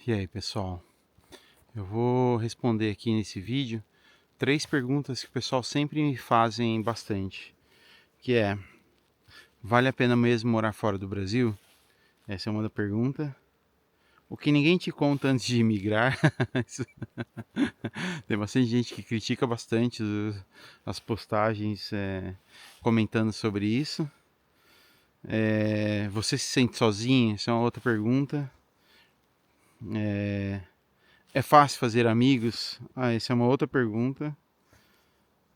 E aí, pessoal? Eu vou responder aqui nesse vídeo 3 perguntas que o pessoal sempre me fazem bastante, que é: vale a pena mesmo morar fora do Brasil? Essa é uma da pergunta. O que ninguém te conta antes de imigrar? Tem bastante gente que critica bastante as postagens comentando sobre isso. Você se sente sozinho? Essa é uma outra pergunta. É fácil fazer amigos? Essa é uma outra pergunta.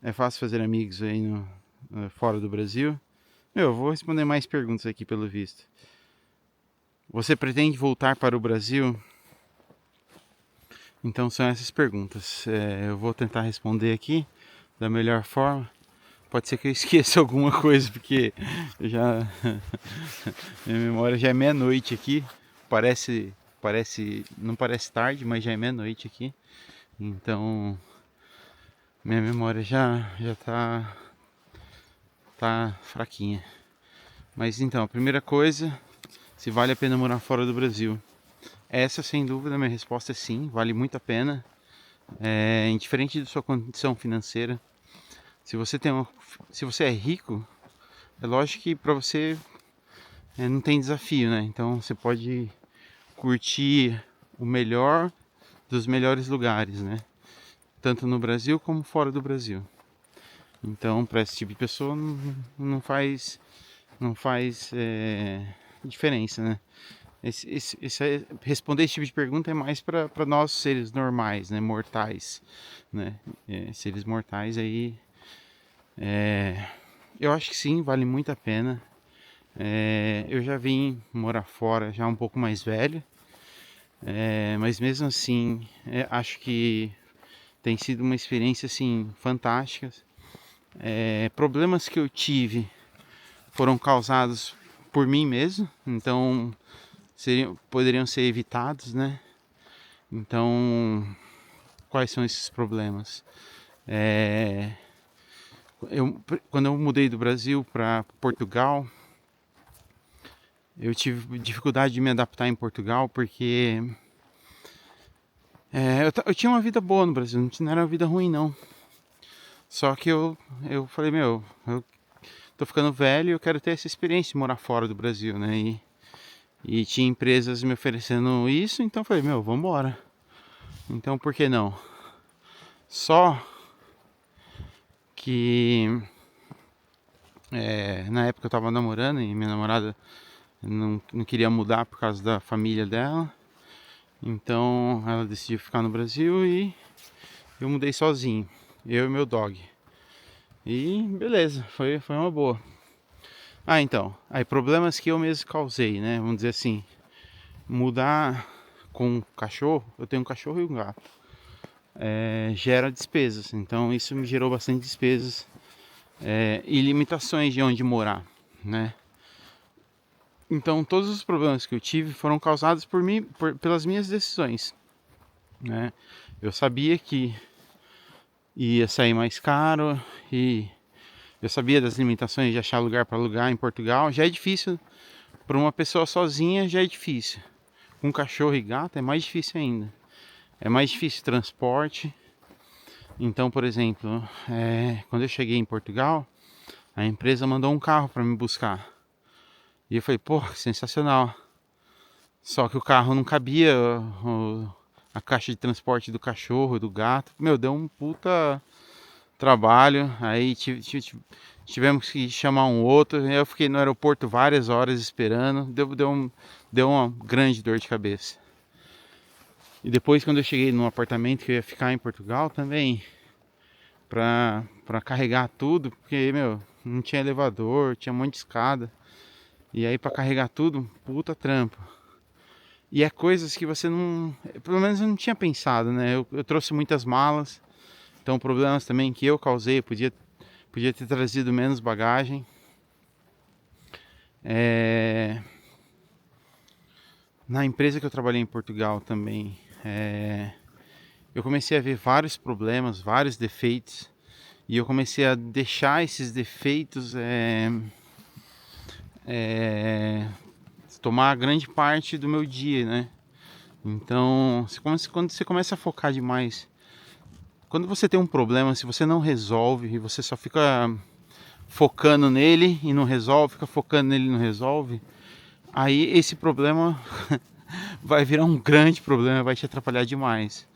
É fácil fazer amigos aí fora do Brasil? Eu vou responder mais perguntas aqui pelo visto. Você pretende voltar para o Brasil? Então são essas perguntas. Eu vou tentar responder aqui da melhor forma. Pode ser que eu esqueça alguma coisa, porque eu já minha memória já é meia-noite aqui. Não parece tarde, mas já é meia-noite aqui. Então minha memória já tá fraquinha. Mas então, a primeira coisa, se vale a pena morar fora do Brasil. Essa, sem dúvida, a minha resposta é sim, vale muito a pena. Indiferente da sua condição financeira. Se você se você é rico, é lógico que para você não tem desafio, né? Então você pode curtir o melhor dos melhores lugares, né? Tanto no Brasil como fora do Brasil. Então, para esse tipo de pessoa não faz diferença, né? Responder esse tipo de pergunta é mais para nós seres normais, né, mortais, né, seres mortais aí, eu acho que sim, vale muito a pena. Eu já vim morar fora já um pouco mais velho, mas mesmo assim acho que tem sido uma experiência assim fantástica. Problemas que eu tive foram causados por mim mesmo, então poderiam ser evitados, né? Então, quais são esses problemas? Quando eu mudei do Brasil para Portugal, eu tive dificuldade de me adaptar em Portugal porque eu tinha uma vida boa no Brasil, não era uma vida ruim não. Só que eu falei, eu tô ficando velho e eu quero ter essa experiência de morar fora do Brasil, né? E tinha empresas me oferecendo isso, então eu falei, vamos embora. Então por que não? Só que na época eu tava namorando e minha namorada não queria mudar por causa da família dela. Então ela decidiu ficar no Brasil e eu mudei sozinho, eu e meu dog. E beleza, foi uma boa. Então, aí problemas que eu mesmo causei, né? Vamos dizer assim, mudar com um cachorro, eu tenho um cachorro e um gato, gera despesas. Então isso me gerou bastante despesas e limitações de onde morar, né? Então todos os problemas que eu tive foram causados por mim, pelas minhas decisões, né? Eu sabia que ia sair mais caro e eu sabia das limitações de achar lugar para alugar em Portugal. Já é difícil para uma pessoa sozinha, já é difícil. Com cachorro e gato é mais difícil ainda. É mais difícil o transporte. Então, por exemplo, quando eu cheguei em Portugal, a empresa mandou um carro para me buscar. E eu falei, pô, sensacional. Só que o carro não cabia a caixa de transporte do cachorro, do gato. Deu um puta trabalho. Aí tivemos que chamar um outro. Eu fiquei no aeroporto várias horas esperando. Deu uma grande dor de cabeça. E depois, quando eu cheguei no apartamento que eu ia ficar em Portugal também, pra carregar tudo, porque, não tinha elevador, tinha um monte de escada. E aí, pra carregar tudo, puta trampo. E é coisas que você não. Pelo menos eu não tinha pensado, né? Eu trouxe muitas malas. Então, problemas também que eu causei, podia ter trazido menos bagagem. Na empresa que eu trabalhei em Portugal também, eu comecei a ver vários problemas, vários defeitos. E eu comecei a deixar esses defeitos tomar grande parte do meu dia, né? Então, quando você começa a focar demais, quando você tem um problema, se você não resolve e você só fica focando nele e não resolve, fica focando nele e não resolve, aí esse problema vai virar um grande problema, vai te atrapalhar demais.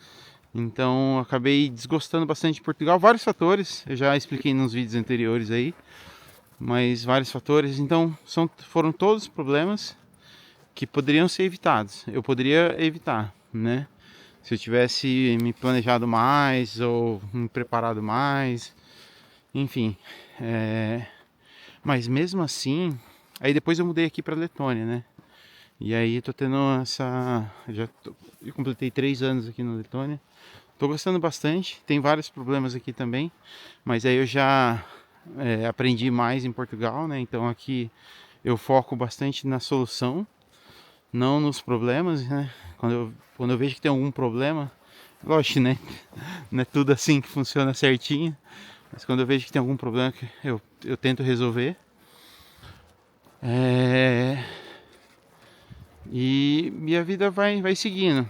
Então, eu acabei desgostando bastante de Portugal, vários fatores, eu já expliquei nos vídeos anteriores aí, mas vários fatores. Então, foram todos problemas que poderiam ser evitados. Eu poderia evitar, né? Se eu tivesse me planejado mais ou me preparado mais, enfim. Mas mesmo assim, aí depois eu mudei aqui para Letônia, né? E aí tô tendo eu completei 3 anos aqui na Letônia. Tô gostando bastante. Tem vários problemas aqui também, mas aí eu já aprendi mais em Portugal, né? Então aqui eu foco bastante na solução, não nos problemas, né? Quando eu vejo que tem algum problema, lógico, né? Não é tudo assim que funciona certinho, mas quando eu vejo que tem algum problema, eu tento resolver. E a vida vai seguindo.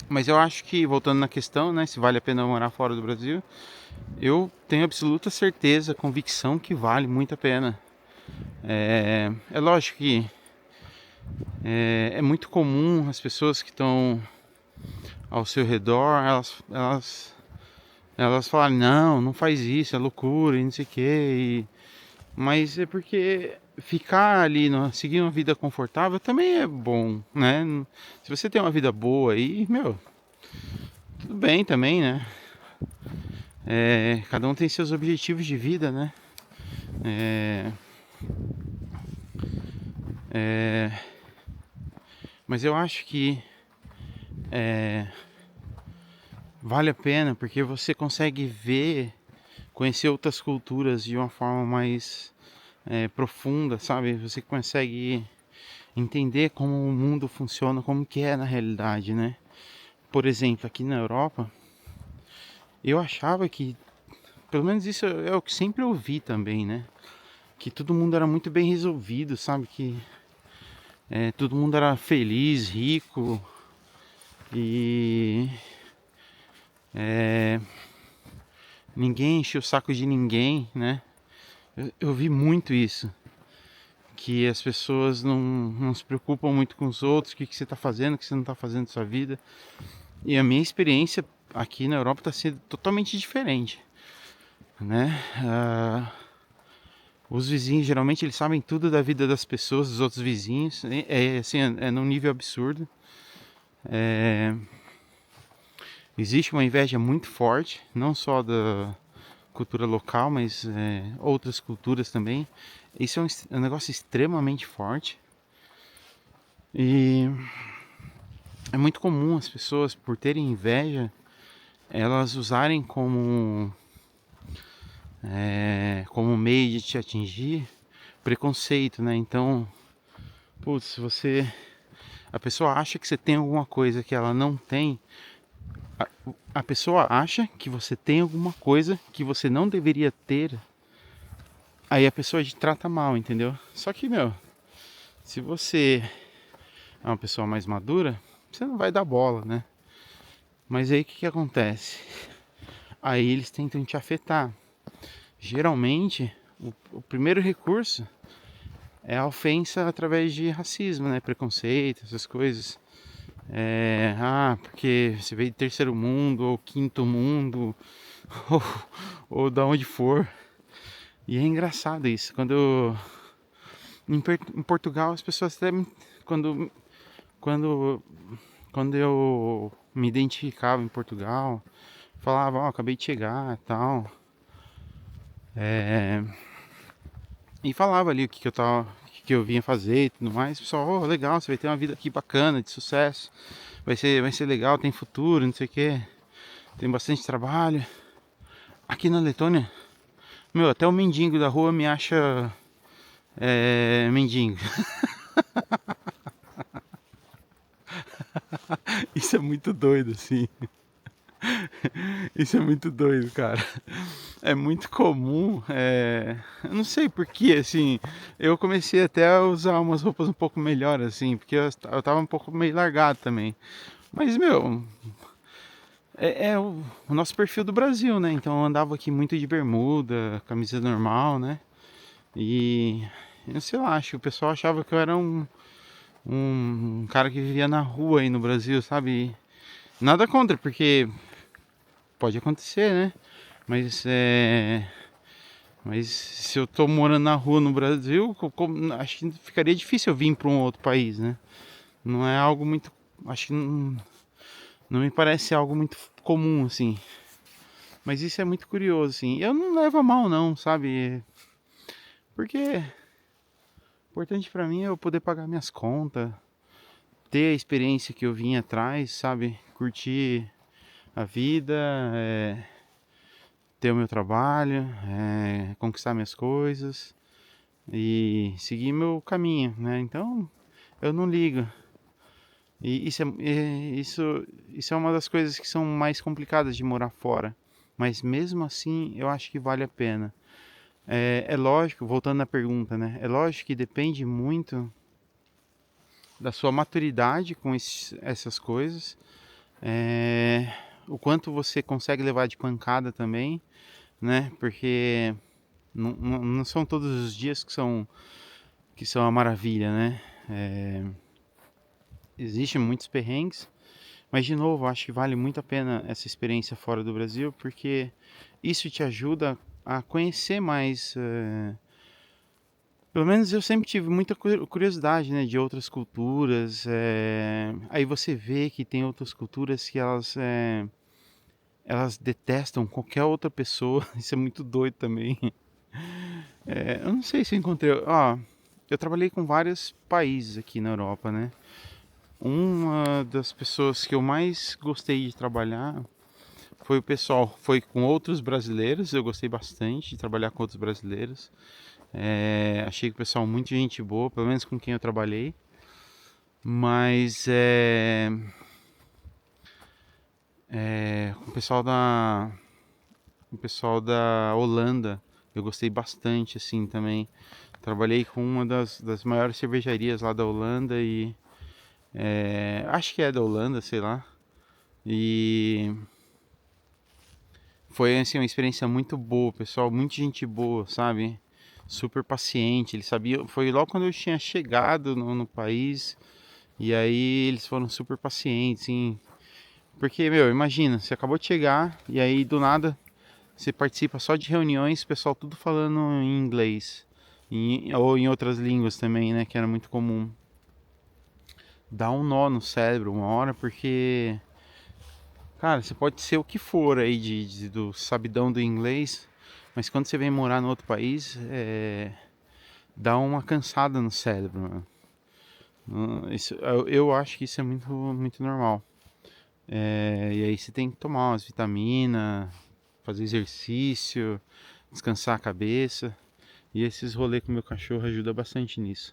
Mas eu acho que, voltando na questão, né? Se vale a pena morar fora do Brasil, eu tenho absoluta certeza, convicção que vale muito a pena. É lógico que é muito comum as pessoas que estão ao seu redor, elas falarem, não faz isso, é loucura e não sei o que. Mas é porque ficar ali, seguir uma vida confortável também é bom, né? Se você tem uma vida boa aí, meu, tudo bem também, né? Cada um tem seus objetivos de vida, né? Mas eu acho que vale a pena porque você consegue conhecer outras culturas de uma forma mais profunda, sabe? Você consegue entender como o mundo funciona, como que é na realidade, né? Por exemplo, aqui na Europa, eu achava que, pelo menos isso é o que sempre ouvi também, né? Que todo mundo era muito bem resolvido, sabe? Que todo mundo era feliz, rico e ninguém enchia o saco de ninguém, né? Eu vi muito isso, que as pessoas não se preocupam muito com os outros, o que você está fazendo, o que você não está fazendo na sua vida. E a minha experiência aqui na Europa está sendo totalmente diferente, né? Os vizinhos geralmente eles sabem tudo da vida das pessoas, dos outros vizinhos, assim, é num nível absurdo. Existe uma inveja muito forte, não só da cultura local, mas outras culturas também. Isso é um negócio extremamente forte. E é muito comum as pessoas, por terem inveja, elas usarem como meio de te atingir preconceito, né? Então, putz, a pessoa acha que você tem alguma coisa que ela não tem. A pessoa acha que você tem alguma coisa que você não deveria ter. Aí a pessoa te trata mal, entendeu? Só que, meu, se você é uma pessoa mais madura, você não vai dar bola, né? Mas aí o que acontece? Aí eles tentam te afetar. Geralmente, o primeiro recurso é a ofensa através de racismo, né? Preconceito, essas coisas. Porque você veio de terceiro mundo, ou quinto mundo, ou, ou da onde for. E é engraçado isso. Em Portugal as pessoas até quando quando eu me identificava em Portugal, falava, acabei de chegar, tal. E falava ali o que eu vinha fazer e tudo mais. O pessoal, legal, você vai ter uma vida aqui bacana, de sucesso. Vai ser legal, tem futuro, não sei o que. Tem bastante trabalho. Aqui na Letônia, meu, até o mendigo da rua me acha mendigo. Isso é muito doido, assim. Isso é muito doido, cara. é muito comum, eu não sei por que, assim, eu comecei até a usar umas roupas um pouco melhor, assim, porque eu tava um pouco meio largado também. Mas, meu, é o nosso perfil do Brasil, né? Então eu andava aqui muito de bermuda, camisa normal, né? E, eu sei lá, acho que o pessoal achava que eu era um cara que vivia na rua aí no Brasil, sabe? Nada contra, porque pode acontecer, né? Mas Mas se eu tô morando na rua no Brasil, acho que ficaria difícil eu vir para um outro país, né? Não é algo muito. Acho que não me parece algo muito comum, assim. Mas isso é muito curioso, assim. Eu não levo a mal, não, sabe? Porque o importante pra mim é eu poder pagar minhas contas, ter a experiência que eu vim atrás, sabe? Curtir a vida, ter o meu trabalho, conquistar minhas coisas e seguir meu caminho, né? Então eu não ligo. E isso é uma das coisas que são mais complicadas de morar fora. Mas mesmo assim, eu acho que vale a pena. É lógico, voltando à pergunta, né? É lógico que depende muito da sua maturidade com essas coisas. É, o quanto você consegue levar de pancada também, né? Porque não são todos os dias que são a maravilha, né? Existem muitos perrengues. Mas de novo, acho que vale muito a pena essa experiência fora do Brasil, porque isso te ajuda a conhecer mais. Pelo menos eu sempre tive muita curiosidade, né, de outras culturas. Aí você vê que tem outras culturas que elas detestam qualquer outra pessoa. Isso é muito doido também. Eu não sei se eu encontrei. Ó, eu trabalhei com vários países aqui na Europa, né? Uma das pessoas que eu mais gostei de trabalhar foi o pessoal, foi com outros brasileiros, eu gostei bastante de trabalhar com outros brasileiros. Achei que o pessoal muito gente boa, pelo menos com quem eu trabalhei. Mas com o pessoal da Holanda, eu gostei bastante assim também. Trabalhei com uma das maiores cervejarias lá da Holanda e acho que é da Holanda, sei lá. E foi assim uma experiência muito boa, pessoal, muita gente boa, sabe? Super paciente, ele sabia, foi logo quando eu tinha chegado no país, e aí eles foram super pacientes, assim, porque, meu, imagina, você acabou de chegar, e aí do nada você participa só de reuniões, o pessoal tudo falando em inglês, ou em outras línguas também, né, que era muito comum. Dá um nó no cérebro uma hora, porque, cara, você pode ser o que for aí do sabidão do inglês, mas quando você vem morar no outro país, dá uma cansada no cérebro, mano. Eu acho que isso é muito, muito normal. E aí você tem que tomar umas vitaminas, fazer exercício, descansar a cabeça. E esses rolês com o meu cachorro ajudam bastante nisso.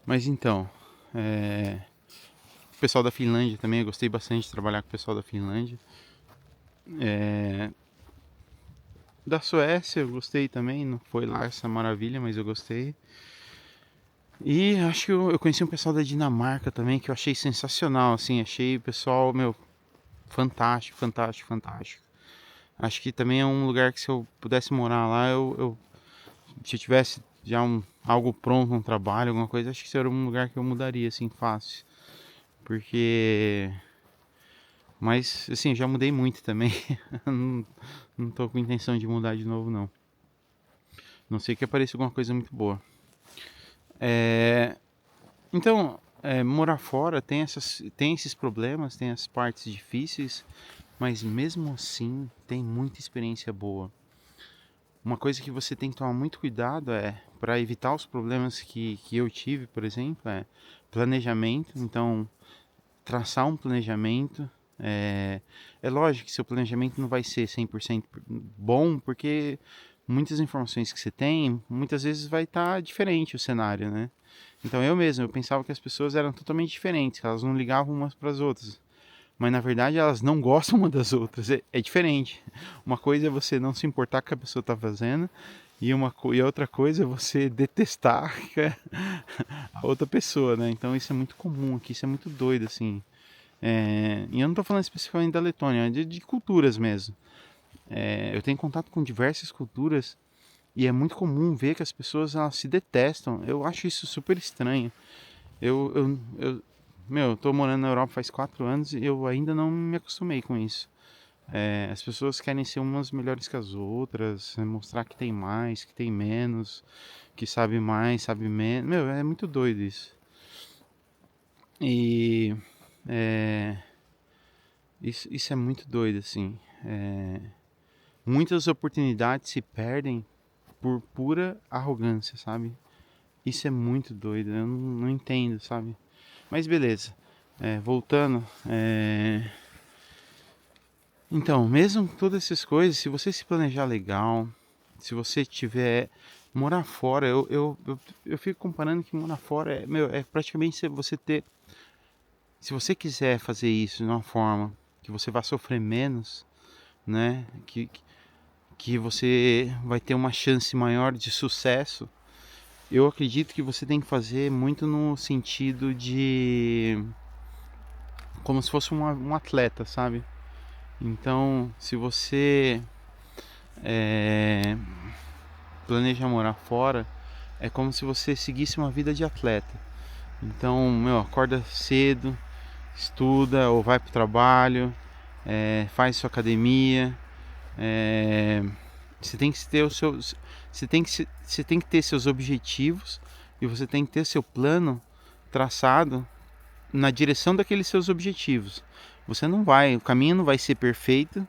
Mas então, o pessoal da Finlândia também, eu gostei bastante de trabalhar com o pessoal da Finlândia. Da Suécia eu gostei também, não foi lá essa maravilha, mas eu gostei. E acho que eu conheci um pessoal da Dinamarca também que eu achei sensacional, assim, achei o pessoal, meu, fantástico, fantástico, fantástico. Acho que também é um lugar que se eu pudesse morar lá, se eu tivesse já algo pronto, um trabalho, alguma coisa, acho que seria um lugar que eu mudaria, assim, fácil. Porque... Mas, assim, já mudei muito também. não tô com intenção de mudar de novo, não. Não sei que apareça alguma coisa muito boa. Então, morar fora tem esses problemas, tem as partes difíceis, mas mesmo assim tem muita experiência boa. Uma coisa que você tem que tomar muito cuidado para evitar os problemas que eu tive, por exemplo, planejamento. Então, traçar um planejamento. É lógico que seu planejamento não vai ser 100% bom, porque muitas informações que você tem, muitas vezes vai estar diferente o cenário, né? Então eu pensava que as pessoas eram totalmente diferentes, que elas não ligavam umas para as outras. mas na verdade elas não gostam uma das outras. É diferente. Uma coisa é você não se importar com o que a pessoa está fazendo, e outra coisa é você detestar a outra pessoa, né? Então isso é muito comum aqui, isso é muito doido, assim. E eu não estou falando especificamente da Letônia, é de culturas mesmo. Eu tenho contato com diversas culturas e é muito comum ver que as pessoas elas se detestam. Eu acho isso super estranho. Eu tô morando na Europa faz 4 anos e eu ainda não me acostumei com isso. As pessoas querem ser umas melhores que as outras, mostrar que tem mais, que tem menos, que sabe mais, sabe menos. Meu, é muito doido isso. E é, isso é muito doido, assim. Muitas oportunidades se perdem por pura arrogância, sabe? Isso é muito doido, eu não entendo, sabe? Mas beleza. Voltando. Então, mesmo com todas essas coisas, se você se planejar legal, se você tiver. Morar fora, eu fico comparando que morar fora é praticamente você ter. Se você quiser fazer isso de uma forma que você vai sofrer menos, né? Que você vai ter uma chance maior de sucesso, eu acredito que você tem que fazer muito no sentido de como se fosse um atleta, sabe? Então, se você é, planeja morar fora, é como se você seguisse uma vida de atleta. Então, meu, acorda cedo, estuda ou vai para o trabalho, faz sua academia. é, Você tem que ter os seus, você tem que ter seus objetivos e você tem que ter seu plano traçado na direção daqueles seus objetivos. O caminho não vai ser perfeito,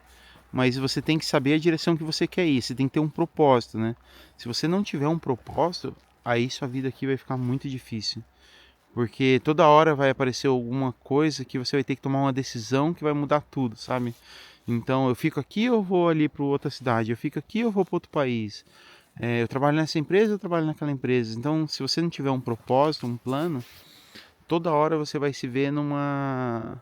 mas você tem que saber a direção que você quer ir. Você tem que ter um propósito, né? Se você não tiver um propósito, aí sua vida aqui vai ficar muito difícil. Porque toda hora vai aparecer alguma coisa que você vai ter que tomar uma decisão que vai mudar tudo, sabe? Então eu fico aqui ou vou ali para outra cidade? Eu fico aqui ou vou para outro país? Eu trabalho nessa empresa ou trabalho naquela empresa? Então, se você não tiver um propósito, um plano, toda hora você vai se ver numa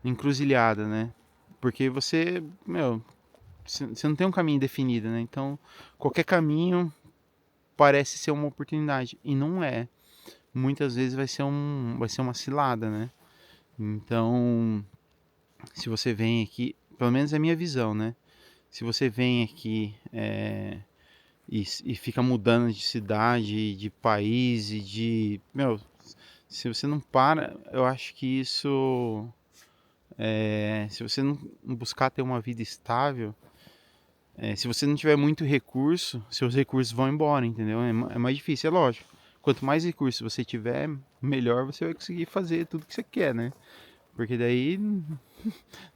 encruzilhada, né? Porque você não tem um caminho definido, né? Então, qualquer caminho parece ser uma oportunidade e não é. Muitas vezes vai ser uma cilada, né? Então, se você vem aqui, pelo menos é a minha visão, né? Se você vem aqui e fica mudando de cidade, de país e se você não para, eu acho que isso, se você não buscar ter uma vida estável, se você não tiver muito recurso, seus recursos vão embora, entendeu? É mais difícil, é lógico. Quanto mais recursos você tiver, melhor você vai conseguir fazer tudo que você quer, né? Porque daí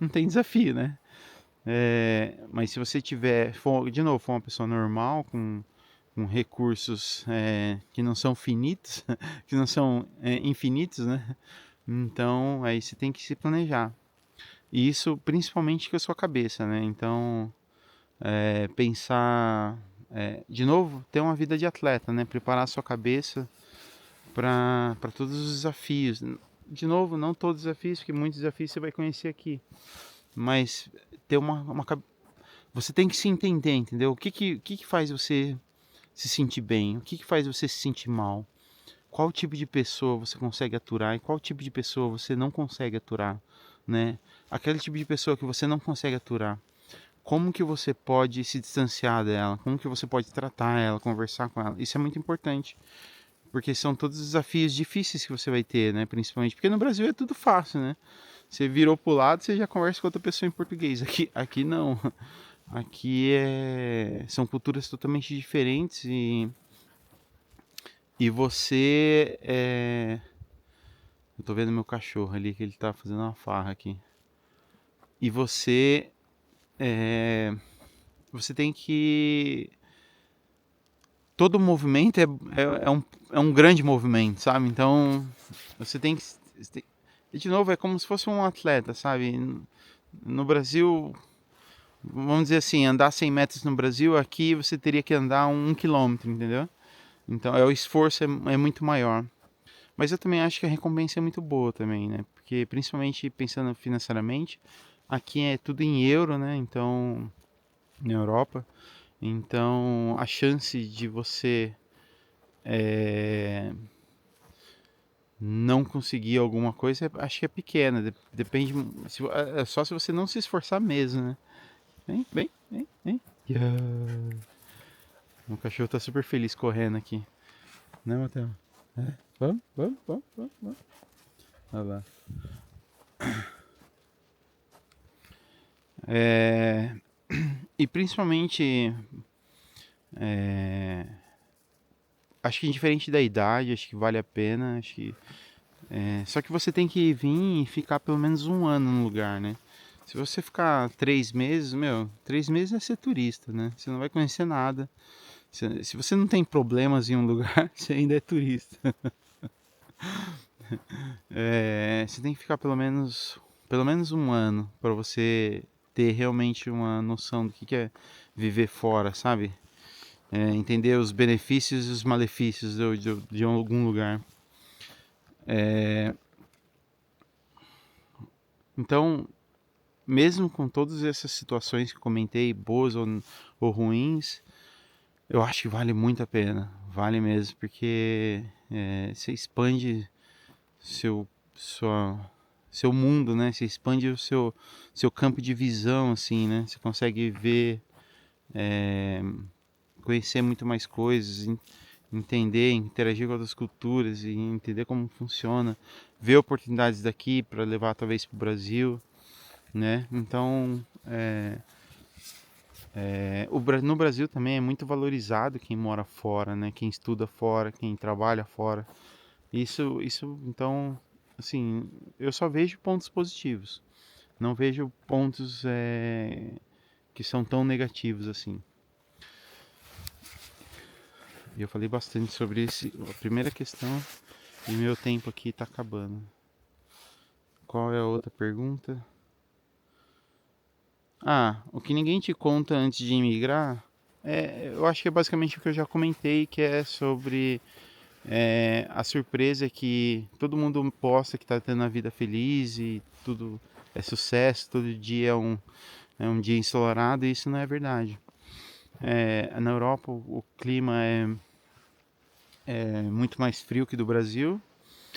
não tem desafio, né? Mas se você de novo, for uma pessoa normal, com recursos que não são finitos, que não são infinitos, né? Então aí você tem que se planejar. E isso principalmente com a sua cabeça, né? Então pensar, de novo, ter uma vida de atleta, né? Preparar a sua cabeça para todos os desafios. De novo, não todos os desafios, porque muitos desafios você vai conhecer aqui. Mas ter você tem que se entender, entendeu? O que faz você se sentir bem? O que faz você se sentir mal? Qual tipo de pessoa você consegue aturar e qual tipo de pessoa você não consegue aturar, né? Aquele tipo de pessoa que você não consegue aturar, como que você pode se distanciar dela? Como que você pode tratar ela, conversar com ela? Isso é muito importante, porque são todos desafios difíceis que você vai ter, né? Principalmente porque no Brasil é tudo fácil, né? Você virou pro lado, você já conversa com outra pessoa em português. Aqui não. Aqui são culturas totalmente diferentes e você eu tô vendo meu cachorro ali que ele tá fazendo uma farra aqui. E você tem que todo movimento é um grande movimento, sabe? Então você tem que de novo é como se fosse um atleta, sabe? No Brasil, vamos dizer assim, andar 100 metros no Brasil, aqui você teria que andar 1 quilômetro, entendeu? Então o esforço é muito maior. Mas eu também acho que a recompensa é muito boa também, né? Porque principalmente pensando financeiramente, aqui é tudo em euro, né? Então, na Europa, então a chance de você não conseguir alguma coisa, acho que é pequena. Depende, é só se você não se esforçar mesmo, né? Vem, vem, vem, vem. Yeah. O cachorro tá super feliz correndo aqui. Né, Matheus? É. Vamos, vamos, vamos, vamos, vamos. Olha lá. É, e principalmente, é, acho que indiferente da idade, acho que vale a pena. Acho que, só que você tem que vir e ficar pelo menos um ano no lugar, né? Se você ficar 3 meses, meu, 3 meses é ser turista, né? Você não vai conhecer nada. Se você não tem problemas em um lugar, você ainda é turista. Você tem que ficar pelo menos um ano para você ter realmente uma noção do que é viver fora, sabe? Entender os benefícios e os malefícios de algum lugar. Então, mesmo com todas essas situações que comentei, boas ou ruins, eu acho que vale muito a pena. Vale mesmo, porque você expande seu, sua, seu mundo, né? Você expande o seu campo de visão, assim, né? Você consegue ver, conhecer muito mais coisas, entender, interagir com outras culturas e entender como funciona, ver oportunidades daqui para levar talvez para o Brasil, né? Então, no Brasil também é muito valorizado quem mora fora, né? Quem estuda fora, quem trabalha fora. Isso, então, assim, eu só vejo pontos positivos. Não vejo pontos que são tão negativos assim. E eu falei bastante sobre a primeira questão e meu tempo aqui está acabando. Qual é a outra pergunta? Ah, o que ninguém te conta antes de imigrar, eu acho que é basicamente o que eu já comentei, que é sobre a surpresa que todo mundo posta que está tendo a vida feliz e tudo é sucesso, todo dia é um dia ensolarado, e isso não é verdade. Na Europa o clima é muito mais frio que do Brasil,